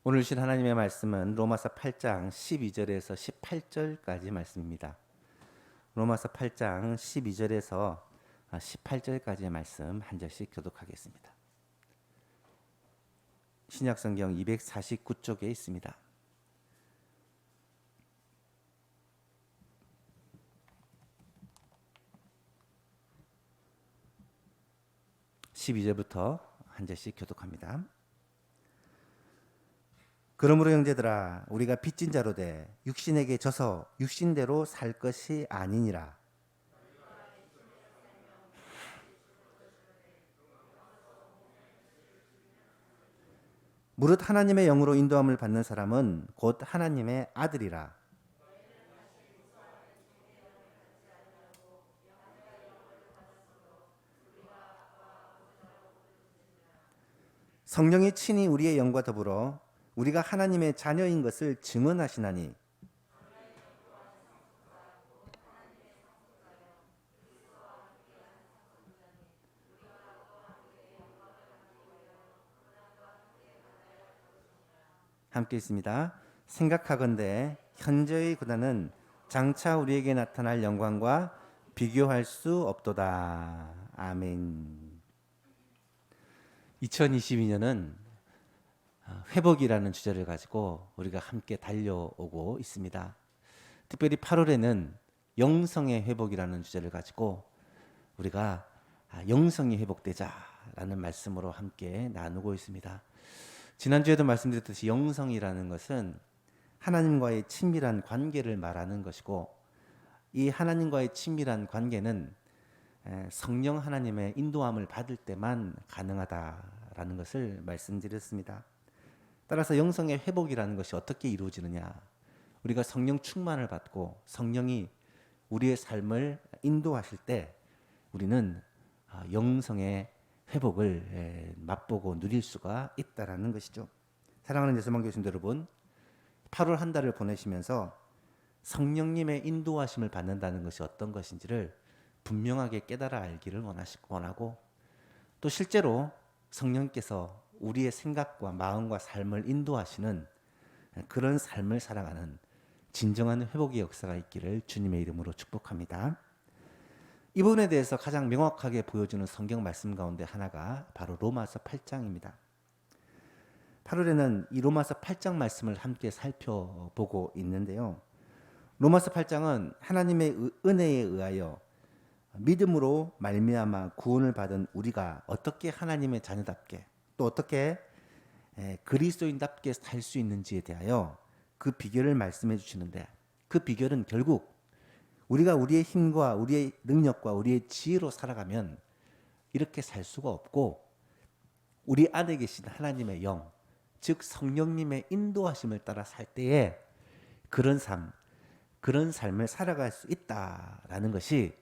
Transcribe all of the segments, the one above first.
오늘 주신 하나님의 말씀은 로마서 8장 12절에서 18절까지 말씀입니다. 로마서 8장 12절에서 18절까지의 말씀 한 절씩 교독하겠습니다. 신약성경 249쪽에 있습니다. 12절부터 한 절씩 교독합니다. 그러므로 형제들아 우리가 빚진 자로 돼 육신에게 져서 육신대로 살 것이 아니니라. 무릇 하나님의 영으로 인도함을 받는 사람은 곧 하나님의 아들이라. 성령이 친히 우리의 영과 더불어 우리가 하나님의 자녀인 것을 증언하시나니 함께 있습니다. 생각하건대 현재의 고난은 장차 우리에게 나타날 영광과 비교할 수 없도다. 아멘. 2022년은 회복이라는 주제를 가지고 우리가 함께 달려오고 있습니다. 특별히 8월에는 영성의 회복이라는 주제를 가지고 우리가 영성이 회복되자라는 말씀으로 함께 나누고 있습니다. 지난주에도 말씀드렸듯이 영성이라는 것은 하나님과의 친밀한 관계를 말하는 것이고, 이 하나님과의 친밀한 관계는 성령 하나님의 인도함을 받을 때만 가능하다라는 것을 말씀드렸습니다. 따라서 영성의 회복이라는 것이 어떻게 이루어지느냐, 우리가 성령 충만을 받고 성령이 우리의 삶을 인도하실 때 우리는 영성의 회복을 맛보고 누릴 수가 있다라는 것이죠. 사랑하는 예수만 교신들 여러분, 8월 한 달을 보내시면서 성령님의 인도하심을 받는다는 것이 어떤 것인지를 분명하게 깨달아 알기를 원하고, 또 실제로 성령께서 우리의 생각과 마음과 삶을 인도하시는 그런 삶을 살아가는 진정한 회복의 역사가 있기를 주님의 이름으로 축복합니다. 이 부분에 대해서 가장 명확하게 보여주는 성경 말씀 가운데 하나가 바로 로마서 8장입니다. 8월에는 이 로마서 8장 말씀을 함께 살펴보고 있는데요. 로마서 8장은 하나님의 은혜에 의하여 믿음으로 말미암아 구원을 받은 우리가 어떻게 하나님의 자녀답게 또 어떻게 그리스도인답게 살 수 있는지에 대하여 그 비결을 말씀해 주시는데, 그 비결은 결국 우리가 우리의 힘과 우리의 능력과 우리의 지혜로 살아가면 이렇게 살 수가 없고, 우리 안에 계신 하나님의 영, 즉 성령님의 인도하심을 따라 살 때에 그런 삶을 살아갈 수 있다라는 것이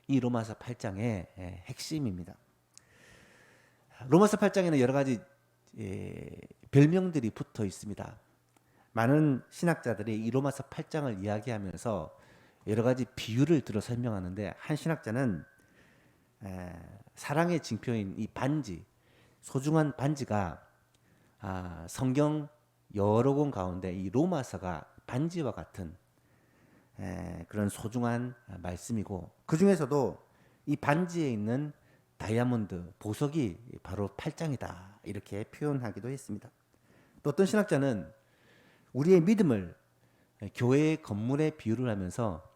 이 로마서 8장의 핵심입니다. 로마서 8장에는 여러 가지 별명들이 붙어 있습니다. 많은 신학자들이 이 로마서 8장을 이야기하면서 여러 가지 비유를 들어 설명하는데, 한 신학자는 사랑의 징표인 이 반지, 소중한 반지가 성경 여러 권 가운데 이 로마서가 반지와 같은 그런 소중한 말씀이고, 그 중에서도 이 반지에 있는 다이아몬드, 보석이 바로 8장이다 이렇게 표현하기도 했습니다. 또 어떤 신학자는 우리의 믿음을 교회의 건물에 비유를 하면서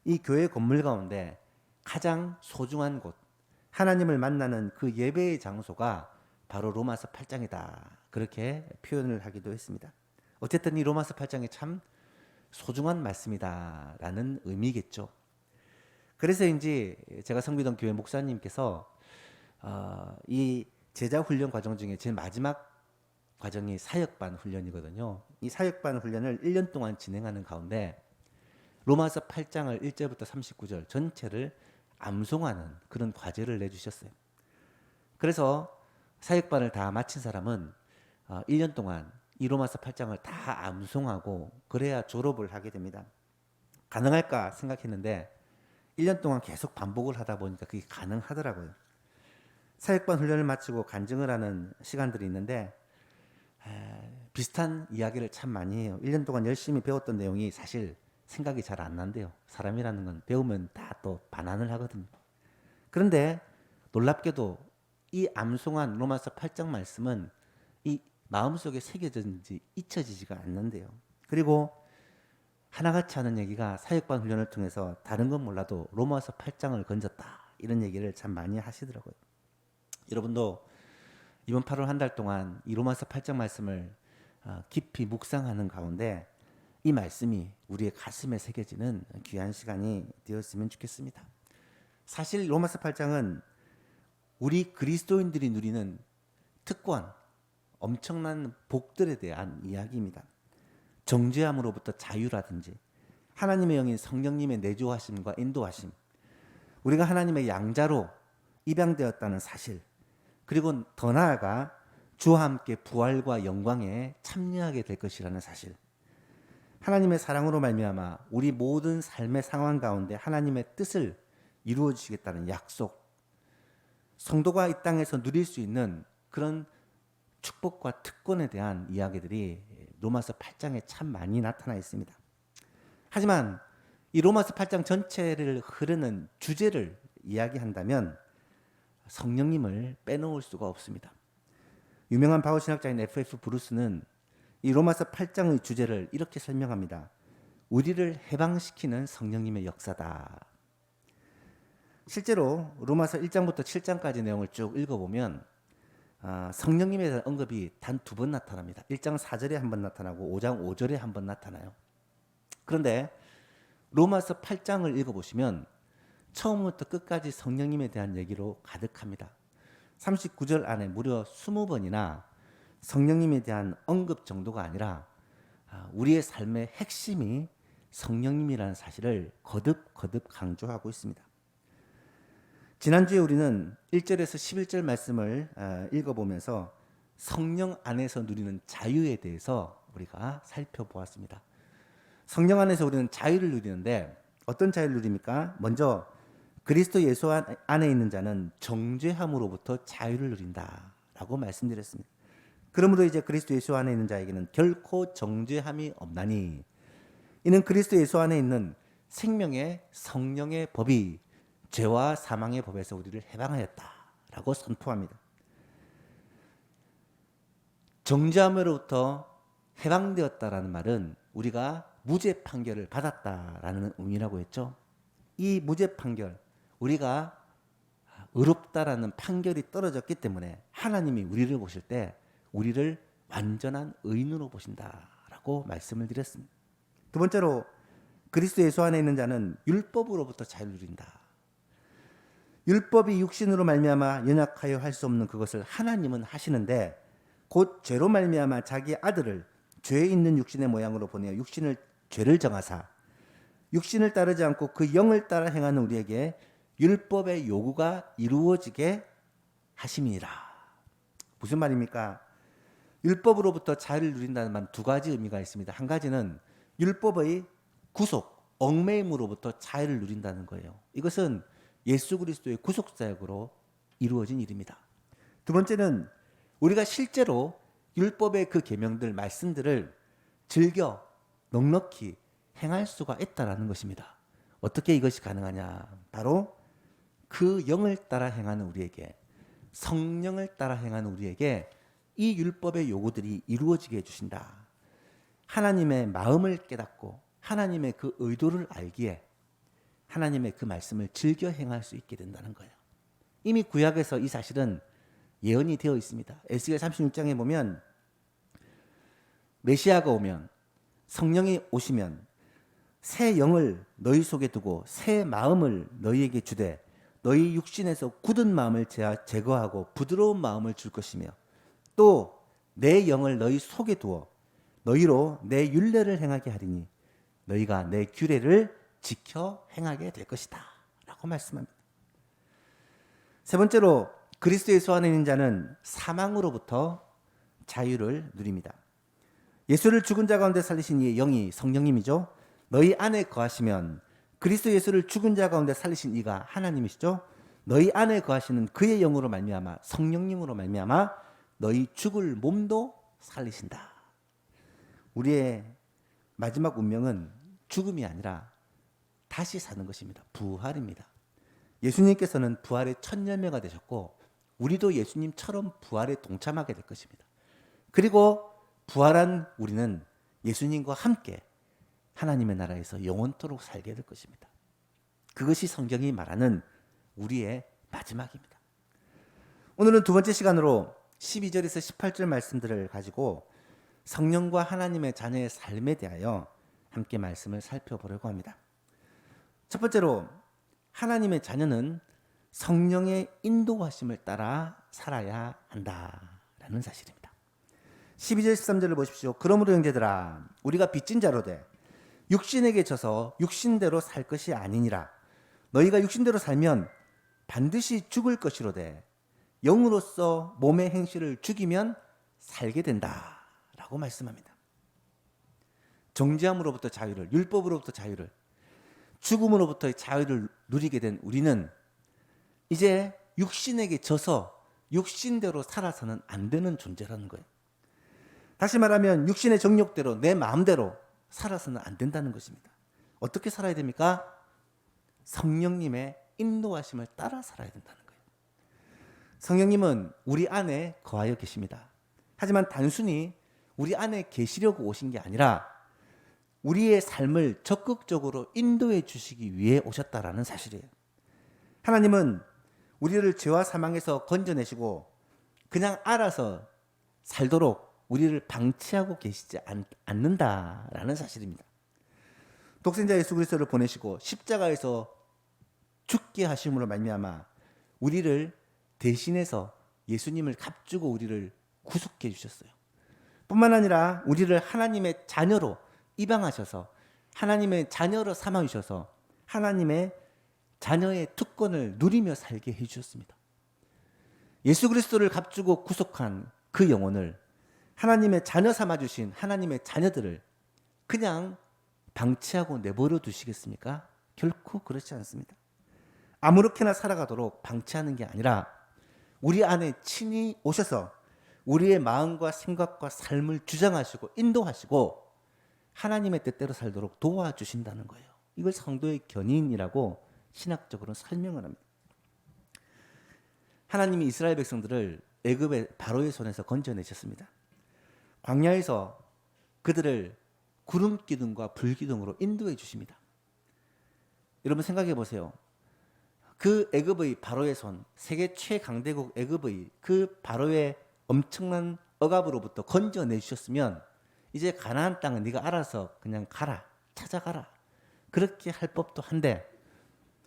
이 교회 건물 가운데 가장 소중한 곳, 하나님을 만나는 그 예배의 장소가 바로 로마서 8장이다 그렇게 표현을 하기도 했습니다. 어쨌든 이 로마서 8장이 참 소중한 말씀이다라는 의미겠죠. 그래서인지 제가 섬기던 교회 목사님께서 이 제자 훈련 과정 중에 제일 마지막 과정이 사역반 훈련이거든요. 이 사역반 훈련을 1년 동안 진행하는 가운데 로마서 8장을 1절부터 39절 전체를 암송하는 그런 과제를 내주셨어요. 그래서 사역반을 다 마친 사람은 1년 동안 이 로마서 8장을 다 암송하고 그래야 졸업을 하게 됩니다. 가능할까 생각했는데 1년 동안 계속 반복을 하다 보니까 그게 가능하더라고요. 사역반 훈련을 마치고 간증을 하는 시간들이 있는데 비슷한 이야기를 참 많이 해요. 1년 동안 열심히 배웠던 내용이 사실 생각이 잘 안 난대요. 사람이라는 건 배우면 다 또 반환을 하거든요. 그런데 놀랍게도 이 암송한 로마서 8장 말씀은 이 마음속에 새겨졌는지 잊혀지지가 않는데요. 그리고 하나같이 하는 얘기가 사역반 훈련을 통해서 다른 건 몰라도 로마서 8장을 건졌다. 이런 얘기를 참 많이 하시더라고요. 여러분도 이번 8월 한 달 동안 이 로마서 8장 말씀을 깊이 묵상하는 가운데 이 말씀이 우리의 가슴에 새겨지는 귀한 시간이 되었으면 좋겠습니다. 사실 로마서 8장은 우리 그리스도인들이 누리는 특권, 엄청난 복들에 대한 이야기입니다. 정죄함으로부터 자유라든지 하나님의 영인 성령님의 내조하심과 인도하심, 우리가 하나님의 양자로 입양되었다는 사실, 그리고 더 나아가 주와 함께 부활과 영광에 참여하게 될 것이라는 사실, 하나님의 사랑으로 말미암아 우리 모든 삶의 상황 가운데 하나님의 뜻을 이루어 주시겠다는 약속, 성도가 이 땅에서 누릴 수 있는 그런 축복과 특권에 대한 이야기들이 로마서 8장에 참 많이 나타나 있습니다. 하지만 이 로마서 8장 전체를 흐르는 주제를 이야기한다면 성령님을 빼놓을 수가 없습니다. 유명한 바울 신학자인 F.F. 브루스는 이 로마서 8장의 주제를 이렇게 설명합니다. 우리를 해방시키는 성령님의 역사다. 실제로 로마서 1장부터 7장까지 내용을 쭉 읽어보면 성령님에 대한 언급이 단 2번 나타납니다. 1장 4절에 한 번 나타나고 5장 5절에 한 번 나타나요. 그런데 로마서 8장을 읽어보시면 처음부터 끝까지 성령님에 대한 얘기로 가득합니다. 39절 안에 무려 20번이나 성령님에 대한 언급 정도가 아니라 우리의 삶의 핵심이 성령님이라는 사실을 거듭 강조하고 있습니다. 지난주에 우리는 1절에서 11절 말씀을 읽어보면서 성령 안에서 누리는 자유에 대해서 우리가 살펴보았습니다. 성령 안에서 우리는 자유를 누리는데 어떤 자유를 누립니까? 먼저 그리스도 예수 안에 있는 자는 정죄함으로부터 자유를 누린다라고 말씀드렸습니다. 그러므로 이제 그리스도 예수 안에 있는 자에게는 결코 정죄함이 없나니 이는 그리스도 예수 안에 있는 생명의 성령의 법이 죄와 사망의 법에서 우리를 해방하였다라고 선포합니다. 정죄함으로부터 해방되었다라는 말은 우리가 무죄 판결을 받았다라는 의미라고 했죠. 이 무죄 판결, 우리가 의롭다라는 판결이 떨어졌기 때문에 하나님이 우리를 보실 때 우리를 완전한 의인으로 보신다라고 말씀을 드렸습니다. 두 번째로 그리스도 예수 안에 있는 자는 율법으로부터 자유를 누린다. 율법이 육신으로 말미암아 연약하여 할 수 없는 그것을 하나님은 하시는데 곧 죄로 말미암아 자기 아들을 죄 있는 육신의 모양으로 보내어 육신을 죄를 정하사 육신을 따르지 않고 그 영을 따라 행하는 우리에게 율법의 요구가 이루어지게 하심이니라. 무슨 말입니까? 율법으로부터 자유를 누린다는 말 2가지 의미가 있습니다. 한 가지는 율법의 구속, 얽매임으로부터 자유를 누린다는 거예요. 이것은 예수 그리스도의 구속사역으로 이루어진 일입니다. 두 번째는 우리가 실제로 율법의 그 계명들, 말씀들을 즐겨 넉넉히 행할 수가 있다라는 것입니다. 어떻게 이것이 가능하냐? 바로 그 영을 따라 행하는 우리에게, 성령을 따라 행하는 우리에게 이 율법의 요구들이 이루어지게 해주신다. 하나님의 마음을 깨닫고 하나님의 그 의도를 알기에 하나님의 그 말씀을 즐겨 행할 수 있게 된다는 거예요. 이미 구약에서 이 사실은 예언이 되어 있습니다. 에스겔 36장에 보면 메시아가 오면, 성령이 오시면 새 영을 너희 속에 두고 새 마음을 너희에게 주되 너희 육신에서 굳은 마음을 제거하고 부드러운 마음을 줄 것이며 또 내 영을 너희 속에 두어 너희로 내 율례를 행하게 하리니 너희가 내 규례를 지켜 행하게 될 것이다 라고 말씀합니다. 세 번째로 그리스도 예수 안에 있는 자는 사망으로부터 자유를 누립니다. 예수를 죽은 자 가운데 살리신 이의 영이 성령님이죠. 너희 안에 거하시면 그리스도 예수를 죽은 자 가운데 살리신 이가 하나님이시죠. 너희 안에 거하시는 그의 영으로 말미암아 성령님으로 말미암아 너희 죽을 몸도 살리신다 우리의 마지막 운명은 죽음이 아니라 다시 사는 것입니다. 부활입니다. 예수님께서는 부활의 첫 열매가 되셨고 우리도 예수님처럼 부활에 동참하게 될 것입니다. 그리고 부활한 우리는 예수님과 함께 하나님의 나라에서 영원토록 살게 될 것입니다. 그것이 성경이 말하는 우리의 마지막입니다. 오늘은 두 번째 시간으로 12절에서 18절 말씀들을 가지고 성령과 하나님의 자녀의 삶에 대하여 함께 말씀을 살펴보려고 합니다. 첫 번째로 하나님의 자녀는 성령의 인도하심을 따라 살아야 한다라는 사실입니다. 12절 13절을 보십시오. 그러므로 형제들아 우리가 빚진 자로 돼 육신에게 져서 육신대로 살 것이 아니니라. 너희가 육신대로 살면 반드시 죽을 것이로되 영으로서 몸의 행실을 죽이면 살게 된다라고 말씀합니다. 정죄함으로부터 자유를, 율법으로부터 자유를, 죽음으로부터의 자유를 누리게 된 우리는 이제 육신에게 져서 육신대로 살아서는 안 되는 존재라는 거예요. 다시 말하면 육신의 정욕대로 내 마음대로 살아서는 안 된다는 것입니다. 어떻게 살아야 됩니까? 성령님의 인도하심을 따라 살아야 된다는 거예요. 성령님은 우리 안에 거하여 계십니다. 하지만 단순히 우리 안에 계시려고 오신 게 아니라 우리의 삶을 적극적으로 인도해 주시기 위해 오셨다라는 사실이에요. 하나님은 우리를 죄와 사망에서 건져내시고 그냥 알아서 살도록 우리를 방치하고 계시지 않는다라는 사실입니다. 독생자 예수 그리스도를 보내시고 십자가에서 죽게 하심으로 말미암아 우리를 대신해서 예수님을 값주고 우리를 구속해 주셨어요. 뿐만 아니라 우리를 하나님의 자녀로 입양하셔서 하나님의 자녀로 삼아 주셔서 하나님의 자녀의 특권을 누리며 살게 해 주셨습니다. 예수 그리스도를 값주고 구속한 그 영혼을 하나님의 자녀 삼아 주신 하나님의 자녀들을 그냥 방치하고 내버려 두시겠습니까? 결코 그렇지 않습니다. 아무렇게나 살아가도록 방치하는 게 아니라 우리 안에 친히 오셔서 우리의 마음과 생각과 삶을 주장하시고 인도하시고 하나님의 뜻대로 살도록 도와주신다는 거예요. 이걸 성도의 견인이라고 신학적으로 설명을 합니다. 하나님이 이스라엘 백성들을 애굽의 바로의 손에서 건져내셨습니다. 광야에서 그들을 구름 기둥과 불 기둥으로 인도해 주십니다. 여러분 생각해 보세요. 그 애굽의 바로의 손, 세계 최강대국 애굽의 그 바로의 엄청난 억압으로부터 건져내 주셨으면 이제 가나안 땅은 네가 알아서 그냥 가라, 찾아가라. 그렇게 할 법도 한데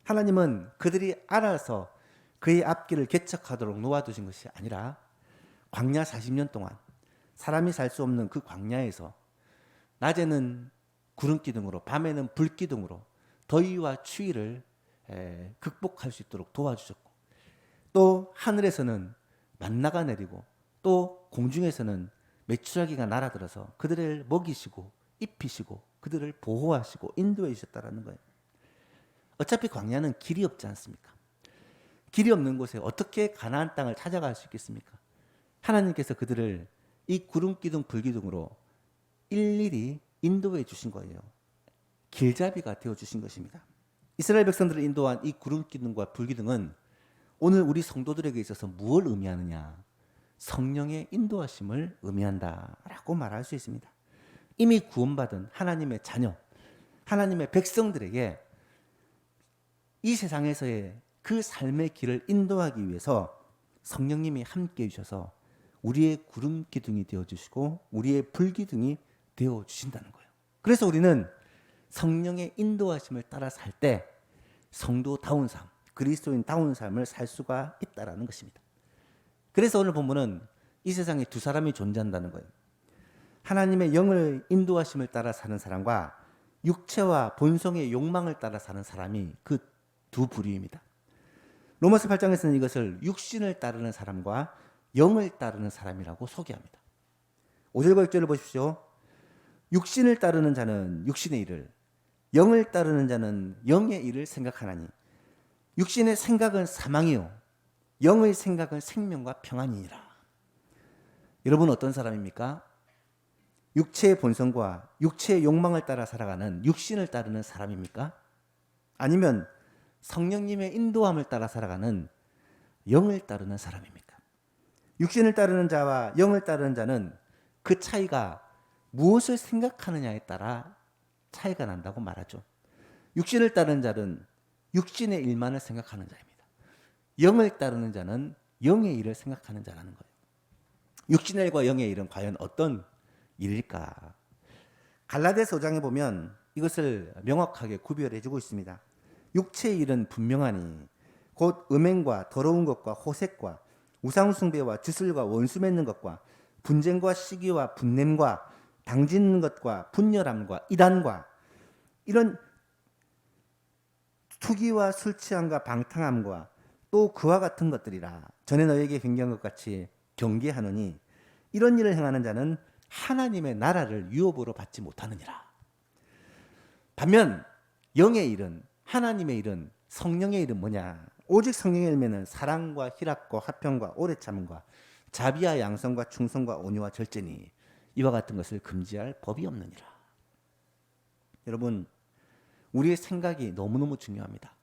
하나님은 그들이 알아서 그의 앞길을 개척하도록 놓아두신 것이 아니라 광야 40년 동안 사람이 살 수 없는 그 광야에서 낮에는 구름기둥으로 밤에는 불기둥으로 더위와 추위를 극복할 수 있도록 도와주셨고 또 하늘에서는 만나가 내리고 또 공중에서는 메추라기가 날아들어서 그들을 먹이시고 입히시고 그들을 보호하시고 인도해 주셨다는 거예요. 어차피 광야는 길이 없지 않습니까? 길이 없는 곳에 어떻게 가나안 땅을 찾아갈 수 있겠습니까? 하나님께서 그들을 이 구름기둥 불기둥으로 일일이 인도해 주신 거예요. 길잡이가 되어 주신 것입니다. 이스라엘 백성들을 인도한 이 구름기둥과 불기둥은 오늘 우리 성도들에게 있어서 무엇을 의미하느냐? 성령의 인도하심을 의미한다라고 말할 수 있습니다. 이미 구원받은 하나님의 자녀, 하나님의 백성들에게 이 세상에서의 그 삶의 길을 인도하기 위해서 성령님이 함께 해주셔서 우리의 구름 기둥이 되어주시고 우리의 불 기둥이 되어주신다는 거예요. 그래서 우리는 성령의 인도하심을 따라 살 때 성도다운 삶, 그리스도인다운 삶을 살 수가 있다는 것입니다. 그래서 오늘 본문은 이 세상에 두 사람이 존재한다는 거예요. 하나님의 영을 인도하심을 따라 사는 사람과 육체와 본성의 욕망을 따라 사는 사람이 그 두 부류입니다. 로마서 8장에서는 이것을 육신을 따르는 사람과 영을 따르는 사람이라고 소개합니다. 5절과 6절을 보십시오. 육신을 따르는 자는 육신의 일을, 영을 따르는 자는 영의 일을 생각하나니 육신의 생각은 사망이요 영의 생각은 생명과 평안이니라. 여러분 어떤 사람입니까? 육체의 본성과 육체의 욕망을 따라 살아가는 육신을 따르는 사람입니까? 아니면 성령님의 인도함을 따라 살아가는 영을 따르는 사람입니까? 육신을 따르는 자와 영을 따르는 자는 그 차이가 무엇을 생각하느냐에 따라 차이가 난다고 말하죠. 육신을 따르는 자는 육신의 일만을 생각하는 자입니다. 영을 따르는 자는 영의 일을 생각하는 자라는 거예요. 육신의 일과 영의 일은 과연 어떤 일일까? 갈라디아서 5장에 보면 이것을 명확하게 구별해 주고 있습니다. 육체의 일은 분명하니 곧 음행과 더러운 것과 호색과 우상숭배와 주술과 원수 맺는 것과 분쟁과 시기와 분냄과 당짓는 것과 분열함과 이단과 이런 투기와 술 취함과 방탕함과 또 그와 같은 것들이라 전에 너에게 경계한 것 같이 경계하노니 이런 일을 행하는 자는 하나님의 나라를 유업으로 받지 못하느니라. 반면 영의 일은, 하나님의 일은, 성령의 일은 뭐냐? 오직 성령의 일면은 사랑과 희락과 화평과 오래 참음과 자비와 양성과 충성과 온유와 절제니 이와 같은 것을 금지할 법이 없느니라. 여러분, 우리의 생각이 너무너무 중요합니다.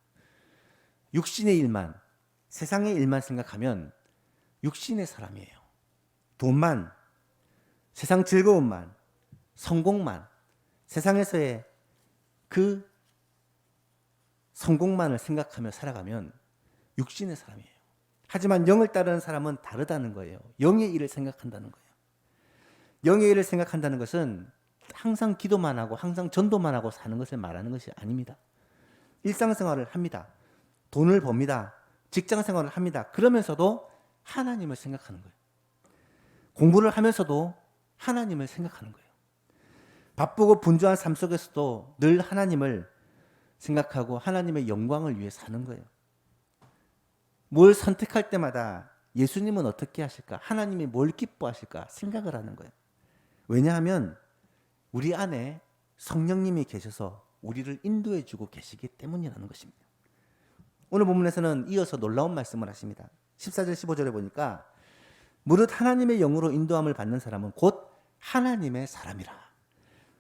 육신의 일만, 세상의 일만 생각하면 육신의 사람이에요. 돈만, 세상 즐거움만, 성공만, 세상에서의 그 성공만을 생각하며 살아가면 육신의 사람이에요. 하지만 영을 따르는 사람은 다르다는 거예요. 영의 일을 생각한다는 거예요. 영의 일을 생각한다는 것은 항상 기도만 하고 항상 전도만 하고 사는 것을 말하는 것이 아닙니다. 일상생활을 합니다. 돈을 법니다. 직장생활을 합니다. 그러면서도 하나님을 생각하는 거예요. 공부를 하면서도 하나님을 생각하는 거예요. 바쁘고 분주한 삶 속에서도 늘 하나님을 생각하고 하나님의 영광을 위해 사는 거예요. 뭘 선택할 때마다 예수님은 어떻게 하실까? 하나님이 뭘 기뻐하실까? 생각을 하는 거예요. 왜냐하면 우리 안에 성령님이 계셔서 우리를 인도해 주고 계시기 때문이라는 것입니다. 오늘 본문에서는 이어서 놀라운 말씀을 하십니다. 14절 15절에 보니까 무릇 하나님의 영으로 인도함을 받는 사람은 곧 하나님의 사람이라.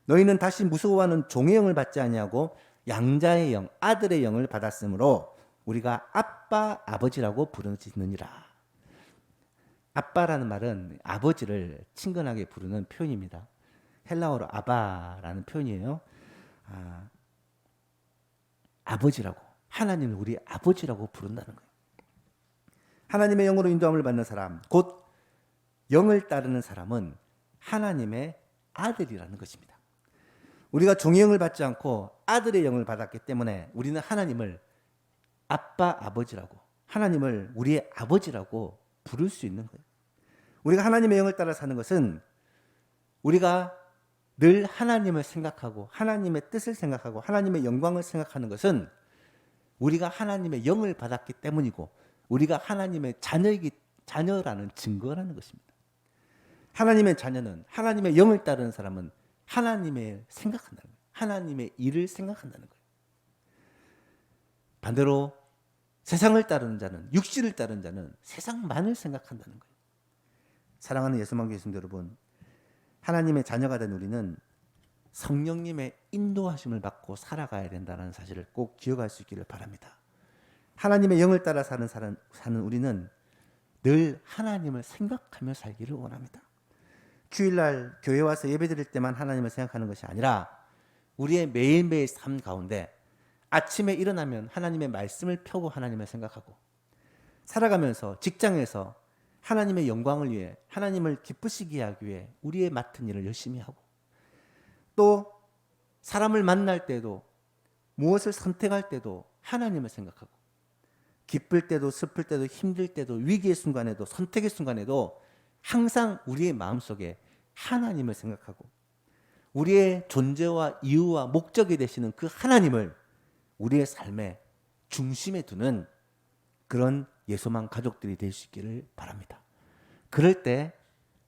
너희는 다시 무서워하는 종의 영을 받지 아니하고 양자의 영, 아들의 영을 받았으므로 우리가 아빠, 아버지라고 부르짖느니라. 아빠라는 말은 아버지를 친근하게 부르는 표현입니다. 헬라어로 아바라는 표현이에요. 아버지라고, 하나님을 우리 아버지라고 부른다는 거예요. 하나님의 영으로 인도함을 받는 사람, 곧 영을 따르는 사람은 하나님의 아들이라는 것입니다. 우리가 종의 영을 받지 않고 아들의 영을 받았기 때문에 우리는 하나님을 아빠, 아버지라고, 하나님을 우리의 아버지라고 부를 수 있는 거예요. 우리가 하나님의 영을 따라 사는 것은 우리가 늘 하나님을 생각하고 하나님의 뜻을 생각하고 하나님의 영광을 생각하는 것은 우리가 하나님의 영을 받았기 때문이고 우리가 하나님의 자녀라는 증거라는 것입니다. 하나님의 자녀는, 하나님의 영을 따르는 사람은 하나님의 생각한다는 거예요. 하나님의 일을 생각한다는 거예요. 반대로 세상을 따르는 자는, 육신을 따르는 자는 세상만을 생각한다는 거예요. 사랑하는 예수만교 예수님 여러분, 하나님의 자녀가 된 우리는 성령님의 인도하심을 받고 살아가야 된다는 사실을 꼭 기억할 수 있기를 바랍니다. 하나님의 영을 따라 사는 우리는 늘 하나님을 생각하며 살기를 원합니다. 주일날 교회 와서 예배드릴 때만 하나님을 생각하는 것이 아니라 우리의 매일매일 삶 가운데 아침에 일어나면 하나님의 말씀을 펴고 하나님을 생각하고, 살아가면서 직장에서 하나님의 영광을 위해, 하나님을 기쁘시게 하기 위해 우리의 맡은 일을 열심히 하고, 또 사람을 만날 때도, 무엇을 선택할 때도 하나님을 생각하고, 기쁠 때도 슬플 때도 힘들 때도 위기의 순간에도 선택의 순간에도 항상 우리의 마음속에 하나님을 생각하고 우리의 존재와 이유와 목적이 되시는 그 하나님을 우리의 삶의 중심에 두는 그런 예소만 가족들이 될 수 있기를 바랍니다. 그럴 때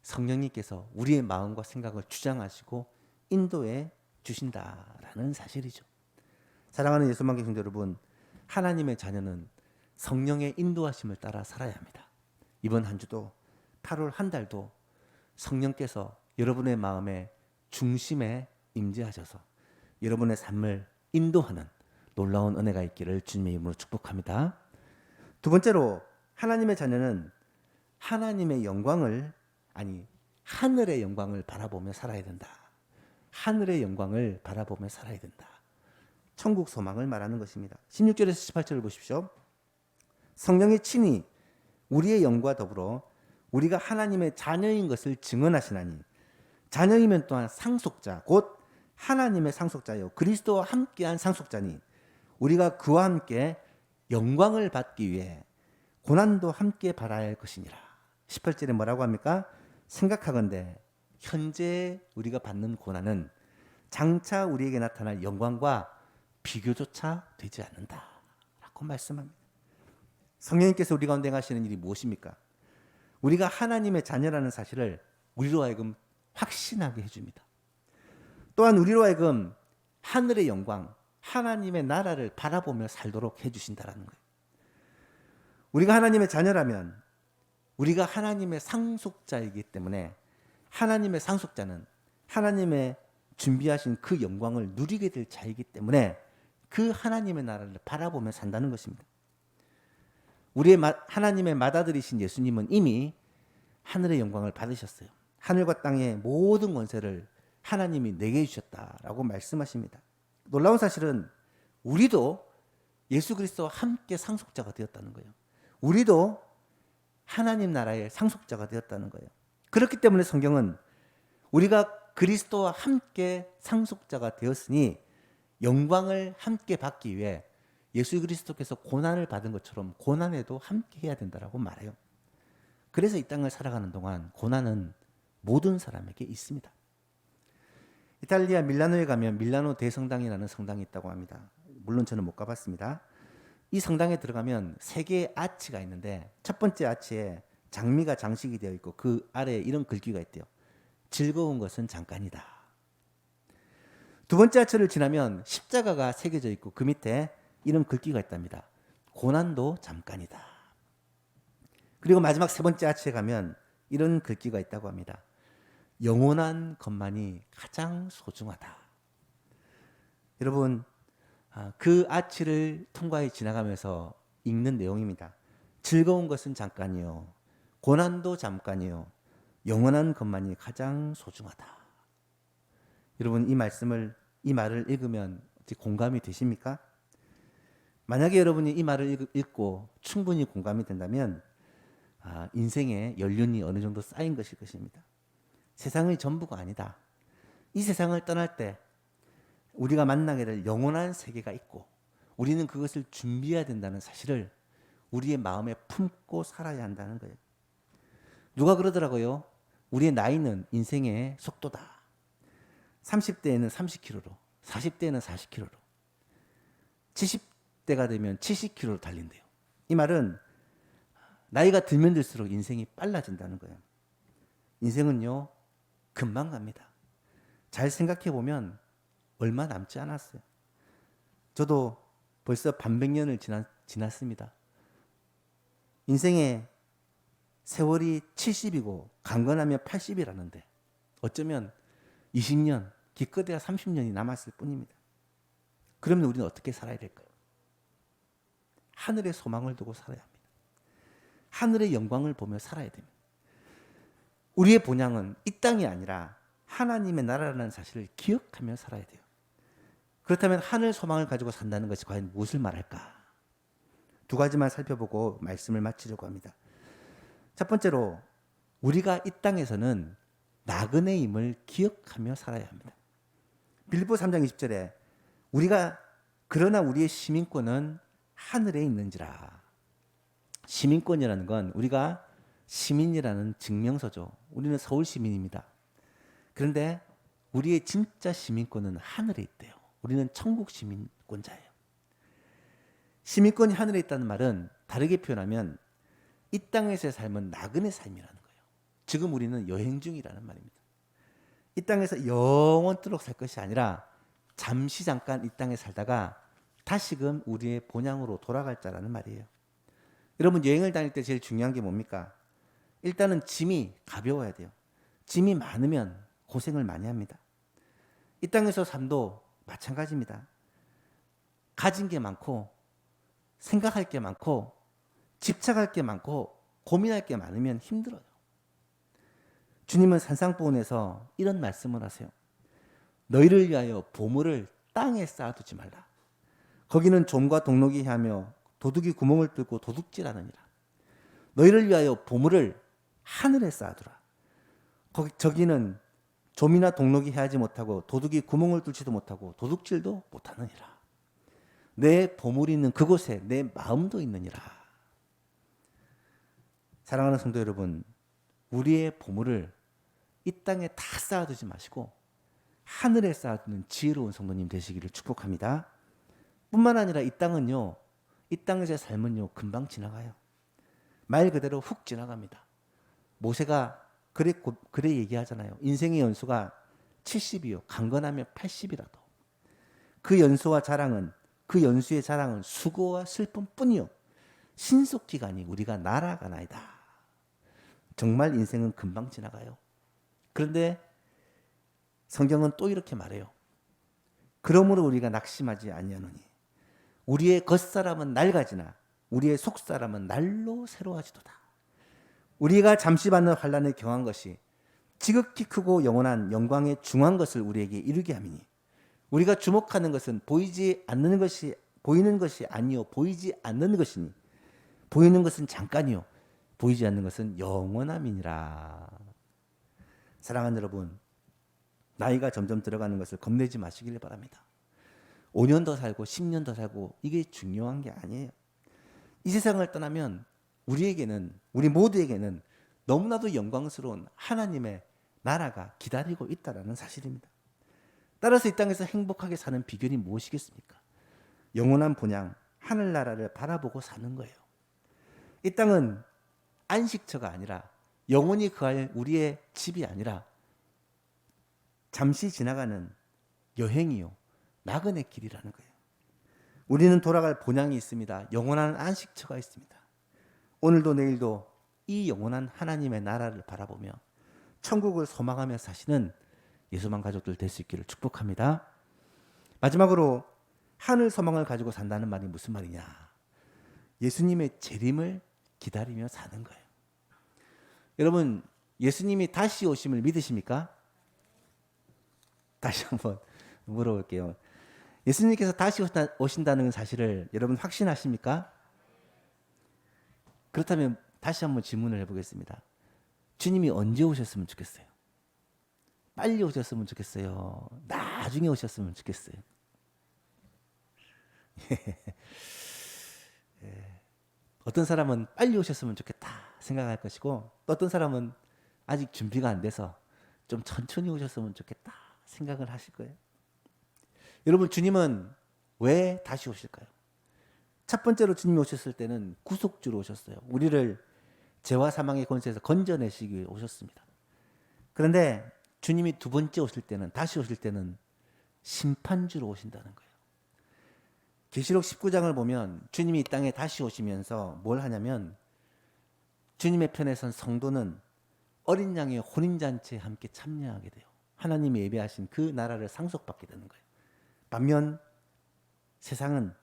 성령님께서 우리의 마음과 생각을 주장하시고 인도해 주신다라는 사실이죠. 사랑하는 예소만 교성 여러분, 하나님의 자녀는 성령의 인도하심을 따라 살아야 합니다. 이번 한 주도 8월 한 달도 성령께서 여러분의 마음에 중심에 임재하셔서 여러분의 삶을 인도하는 놀라운 은혜가 있기를 주님의 이름으로 축복합니다. 두 번째로 하나님의 자녀는 하나님의 영광을 하늘의 영광을 바라보며 살아야 된다. 하늘의 영광을 바라보며 살아야 된다. 천국 소망을 말하는 것입니다. 16절에서 18절을 보십시오. 성령이 친히 우리의 영과 더불어 우리가 하나님의 자녀인 것을 증언하시나니 자녀이면 또한 상속자 곧 하나님의 상속자요 그리스도와 함께한 상속자니 우리가 그와 함께 영광을 받기 위해 고난도 함께 받아야 할 것이니라. 18절에 뭐라고 합니까? 생각하건대 현재 우리가 받는 고난은 장차 우리에게 나타날 영광과 비교조차 되지 않는다 라고 말씀합니다. 성령님께서 우리 가운데 하시는 일이 무엇입니까? 우리가 하나님의 자녀라는 사실을 우리로 하여금 확신하게 해줍니다. 또한 우리로 하여금 하늘의 영광, 하나님의 나라를 바라보며 살도록 해주신다라는 거예요. 우리가 하나님의 자녀라면 우리가 하나님의 상속자이기 때문에 하나님의 상속자는 하나님의 준비하신 그 영광을 누리게 될 자이기 때문에 그 하나님의 나라를 바라보며 산다는 것입니다. 우리의 하나님의 맏아들이신 예수님은 이미 하늘의 영광을 받으셨어요. 하늘과 땅의 모든 권세를 하나님이 내게 주셨다라고 말씀하십니다. 놀라운 사실은 우리도 예수 그리스도와 함께 상속자가 되었다는 거예요. 우리도 하나님 나라의 상속자가 되었다는 거예요. 그렇기 때문에 성경은 우리가 그리스도와 함께 상속자가 되었으니 영광을 함께 받기 위해 예수 그리스도께서 고난을 받은 것처럼 고난에도 함께 해야 된다라고 말해요. 그래서 이 땅을 살아가는 동안 고난은 모든 사람에게 있습니다. 이탈리아 밀라노에 가면 밀라노 대성당이라는 성당이 있다고 합니다. 물론 저는 못 가봤습니다. 이 성당에 들어가면 3개의 아치가 있는데 첫 번째 아치에 장미가 장식이 되어 있고 그 아래에 이런 글귀가 있대요. 즐거운 것은 잠깐이다. 두 번째 아치를 지나면 십자가가 새겨져 있고 그 밑에 이런 글귀가 있답니다. 고난도 잠깐이다. 그리고 마지막 3번째 아치에 가면 이런 글귀가 있다고 합니다. 영원한 것만이 가장 소중하다. 여러분, 그 아치를 통과해 지나가면서 읽는 내용입니다. 즐거운 것은 잠깐이요. 고난도 잠깐이요. 영원한 것만이 가장 소중하다. 여러분, 이 말을 읽으면 공감이 되십니까? 만약에 여러분이 이 말을 읽고 충분히 공감이 된다면 인생의 연륜이 어느 정도 쌓인 것일 것입니다. 세상의 전부가 아니다. 이 세상을 떠날 때 우리가 만나게 될 영원한 세계가 있고 우리는 그것을 준비해야 된다는 사실을 우리의 마음에 품고 살아야 한다는 거예요. 누가 그러더라고요. 우리의 나이는 인생의 속도다. 30대에는 30km로, 40대에는 40km로, 70대가 되면 70km로 달린대요. 이 말은 나이가 들면 들수록 인생이 빨라진다는 거예요. 인생은요, 금방 갑니다. 잘 생각해 보면 얼마 남지 않았어요. 저도 벌써 반백년을 지났습니다. 인생의 세월이 70이고 강건하면 80이라는데 어쩌면 20년, 기껏해야 30년이 남았을 뿐입니다. 그러면 우리는 어떻게 살아야 될까요? 하늘의 소망을 두고 살아야 합니다. 하늘의 영광을 보며 살아야 됩니다. 우리의 본향은 이 땅이 아니라 하나님의 나라라는 사실을 기억하며 살아야 돼요. 그렇다면 하늘 소망을 가지고 산다는 것이 과연 무엇을 말할까? 2가지만 살펴보고 말씀을 마치려고 합니다. 첫 번째로 우리가 이 땅에서는 나그네임을 기억하며 살아야 합니다. 빌립보 3장 20절에 그러나 우리의 시민권은 하늘에 있는지라. 시민권이라는 건 우리가 시민이라는 증명서죠. 우리는 서울 시민입니다. 그런데 우리의 진짜 시민권은 하늘에 있대요. 우리는 천국 시민권자예요. 시민권이 하늘에 있다는 말은 다르게 표현하면 이 땅에서의 삶은 나그네 삶이라는 거예요. 지금 우리는 여행 중이라는 말입니다. 이 땅에서 영원토록 살 것이 아니라 잠시 잠깐 이 땅에 살다가 다시금 우리의 본향으로 돌아갈 자라는 말이에요. 여러분, 여행을 다닐 때 제일 중요한 게 뭡니까? 일단은 짐이 가벼워야 돼요. 짐이 많으면 고생을 많이 합니다. 이 땅에서 삶도 마찬가지입니다. 가진 게 많고 생각할 게 많고 집착할 게 많고 고민할 게 많으면 힘들어요. 주님은 산상보훈에서 이런 말씀을 하세요. 너희를 위하여 보물을 땅에 쌓아두지 말라. 거기는 좀과 동록이 하며 도둑이 구멍을 뚫고 도둑질하느니라. 너희를 위하여 보물을 하늘에 쌓아두라. 저기는 좀이나 동록이 해하지 못하고 도둑이 구멍을 뚫지도 못하고 도둑질도 못하느니라. 내 보물이 있는 그곳에 내 마음도 있느니라. 사랑하는 성도 여러분, 우리의 보물을 이 땅에 다 쌓아두지 마시고 하늘에 쌓아두는 지혜로운 성도님 되시기를 축복합니다. 뿐만 아니라 이 땅은요, 이 땅에서의 삶은요 금방 지나가요. 말 그대로 훅 지나갑니다. 모세가 그래 얘기하잖아요. 인생의 연수가 70이요 강건하면 80이라도 그 연수와 자랑은, 그 연수의 자랑은 수고와 슬픔뿐이요 신속기간이 우리가 날아가나이다. 정말 인생은 금방 지나가요. 그런데 성경은 또 이렇게 말해요. 그러므로 우리가 낙심하지 아니하노니 우리의 겉사람은 낡아지나 우리의 속사람은 날로 새로워지도다. 우리가 잠시 받는 환난에 경한 것이 지극히 크고 영원한 영광에 중한 것을 우리에게 이루게 함이니 우리가 주목하는 것은 보이지 않는 것이 보이는 것이 아니요 보이지 않는 것이니 보이는 것은 잠깐이요 보이지 않는 것은 영원함이니라. 사랑하는 여러분, 나이가 점점 들어가는 것을 겁내지 마시길 바랍니다. 5년 더 살고 10년 더 살고 이게 중요한 게 아니에요. 이 세상을 떠나면 우리 모두에게는 너무나도 영광스러운 하나님의 나라가 기다리고 있다는 사실입니다. 따라서 이 땅에서 행복하게 사는 비결이 무엇이겠습니까? 영원한 본향 하늘나라를 바라보고 사는 거예요. 이 땅은 안식처가 아니라 영원히 거할 우리의 집이 아니라 잠시 지나가는 여행이요 나그네 길이라는 거예요. 우리는 돌아갈 본향이 있습니다. 영원한 안식처가 있습니다. 오늘도 내일도 이 영원한 하나님의 나라를 바라보며 천국을 소망하며 사시는 예수만 가족들 될 수 있기를 축복합니다. 마지막으로 하늘 소망을 가지고 산다는 말이 무슨 말이냐? 예수님의 재림을 기다리며 사는 거예요. 여러분, 예수님이 다시 오심을 믿으십니까? 다시 한번 물어볼게요. 예수님께서 다시 오신다는 사실을 여러분 확신하십니까? 그렇다면 다시 한번 질문을 해보겠습니다. 주님이 언제 오셨으면 좋겠어요? 빨리 오셨으면 좋겠어요? 나중에 오셨으면 좋겠어요? 어떤 사람은 빨리 오셨으면 좋겠다 생각할 것이고 또 어떤 사람은 아직 준비가 안 돼서 좀 천천히 오셨으면 좋겠다 생각을 하실 거예요. 여러분, 주님은 왜 다시 오실까요? 첫 번째로 주님이 오셨을 때는 구속주로 오셨어요. 우리를 죄와 사망의 권세에서 건져내시기 위해 오셨습니다. 그런데 주님이 두 번째 오실 때는, 다시 오실 때는 심판주로 오신다는 거예요. 계시록 19장을 보면 주님이 이 땅에 다시 오시면서 뭘 하냐면 주님의 편에 선 성도는 어린 양의 혼인잔치에 함께 참여하게 돼요. 하나님이 예배하신 그 나라를 상속받게 되는 거예요. 반면 세상은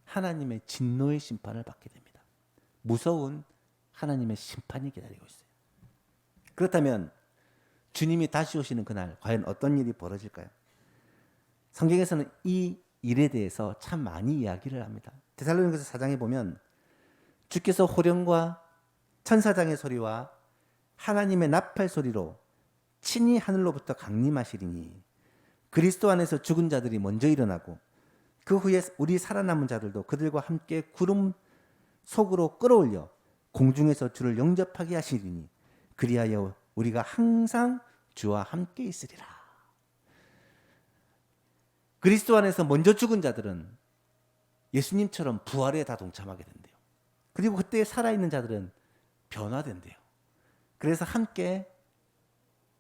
하나님의 진노의 심판을 받게 됩니다. 무서운 하나님의 심판이 기다리고 있어요. 그렇다면 주님이 다시 오시는 그날 과연 어떤 일이 벌어질까요? 성경에서는 이 일에 대해서 참 많이 이야기를 합니다. 데살로니가서 4장에 보면 주께서 호령과 천사장의 소리와 하나님의 나팔 소리로 친히 하늘로부터 강림하시리니 그리스도 안에서 죽은 자들이 먼저 일어나고 그 후에 우리 살아남은 자들도 그들과 함께 구름 속으로 끌어올려 공중에서 주를 영접하게 하시리니 그리하여 우리가 항상 주와 함께 있으리라. 그리스도 안에서 먼저 죽은 자들은 예수님처럼 부활에 다 동참하게 된대요. 그리고 그때 살아있는 자들은 변화된대요. 그래서 함께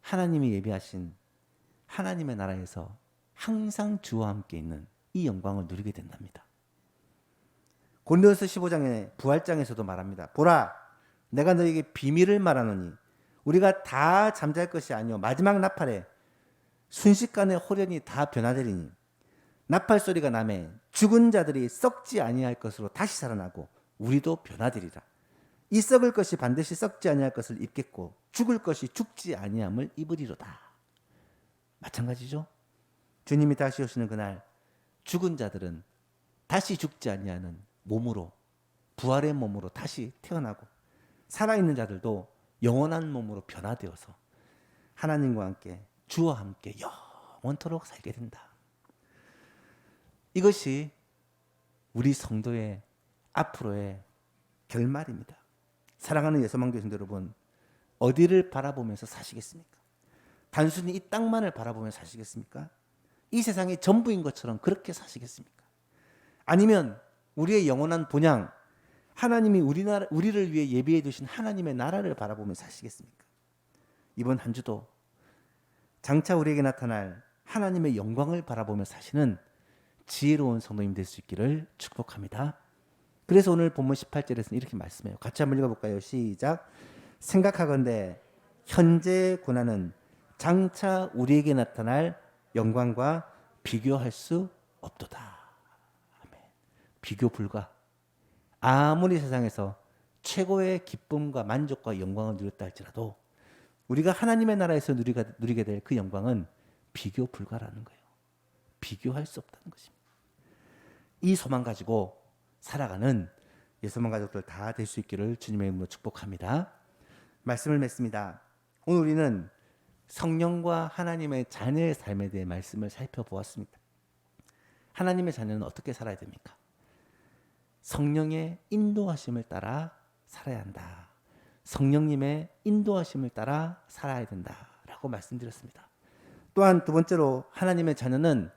하나님이 예비하신 하나님의 나라에서 항상 주와 함께 있는 이 영광을 누리게 된답니다. 고린도후서 15장의 부활장에서도 말합니다. 보라, 내가 너에게 비밀을 말하노니 우리가 다 잠잘 것이 아니요 마지막 나팔에 순식간에 호련이 다 변화되리니 나팔 소리가 나매 죽은 자들이 썩지 아니할 것으로 다시 살아나고 우리도 변화되리라. 이 썩을 것이 반드시 썩지 아니할 것을 입겠고 죽을 것이 죽지 아니함을 입으리로다. 마찬가지죠. 주님이 다시 오시는 그날 죽은 자들은 다시 죽지 아니하는 몸으로, 부활의 몸으로 다시 태어나고 살아있는 자들도 영원한 몸으로 변화되어서 하나님과 함께, 주와 함께 영원토록 살게 된다. 이것이 우리 성도의 앞으로의 결말입니다. 사랑하는 예수망교 성도 여러분, 어디를 바라보면서 사시겠습니까? 단순히 이 땅만을 바라보면서 사시겠습니까? 이 세상이 전부인 것처럼 그렇게 사시겠습니까? 아니면 우리의 영원한 본향, 하나님이 우리를 위해 예비해 두신 하나님의 나라를 바라보면서 사시겠습니까? 이번 한 주도 장차 우리에게 나타날 하나님의 영광을 바라보며 사시는 지혜로운 성도님 될 수 있기를 축복합니다. 그래서 오늘 본문 18절에서는 이렇게 말씀해요. 같이 한번 읽어볼까요? 시작. 생각하건대 현재의 고난은 장차 우리에게 나타날 영광과 비교할 수 없도다. 아멘. 비교 불가. 아무리 세상에서 최고의 기쁨과 만족과 영광을 누렸다 할지라도 우리가 하나님의 나라에서 누리게 될 그 영광은 비교 불가라는 거예요. 비교할 수 없다는 것입니다. 이 소망 가지고 살아가는 예수만 가족들 다 될 수 있기를 주님의 이름으로 축복합니다. 말씀을 맺습니다. 오늘 우리는 성령과 하나님의 자녀의 삶에 대해 말씀을 살펴보았습니다. 하나님의 자녀는 어떻게 살아야 됩니까? 성령의 인도하심을 따라 살아야 한다. 성령님의 인도하심을 따라 살아야 된다라고 말씀드렸습니다. 또한 두 번째로 하나님의 자녀는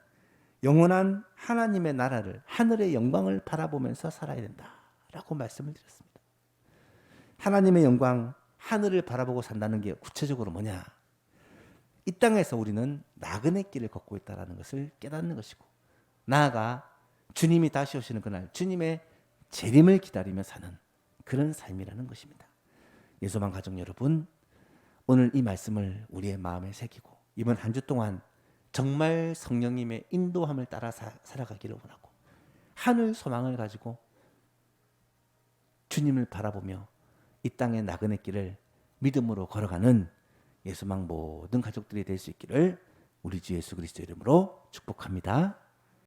영원한 하나님의 나라를, 하늘의 영광을 바라보면서 살아야 된다라고 말씀을 드렸습니다. 하나님의 영광, 하늘을 바라보고 산다는 게 구체적으로 뭐냐? 이 땅에서 우리는 나그네 길을 걷고 있다는 것을 깨닫는 것이고, 나아가 주님이 다시 오시는 그날 주님의 재림을 기다리며 사는 그런 삶이라는 것입니다. 예수만 가족 여러분, 오늘 이 말씀을 우리의 마음에 새기고 이번 한 주 동안 정말 성령님의 인도함을 따라 살아가기를 원하고 하늘 소망을 가지고 주님을 바라보며 이 땅의 나그네 길을 믿음으로 걸어가는 예수망 모든 가족들이 될 수 있기를 우리 주 예수 그리스도 이름으로 축복합니다.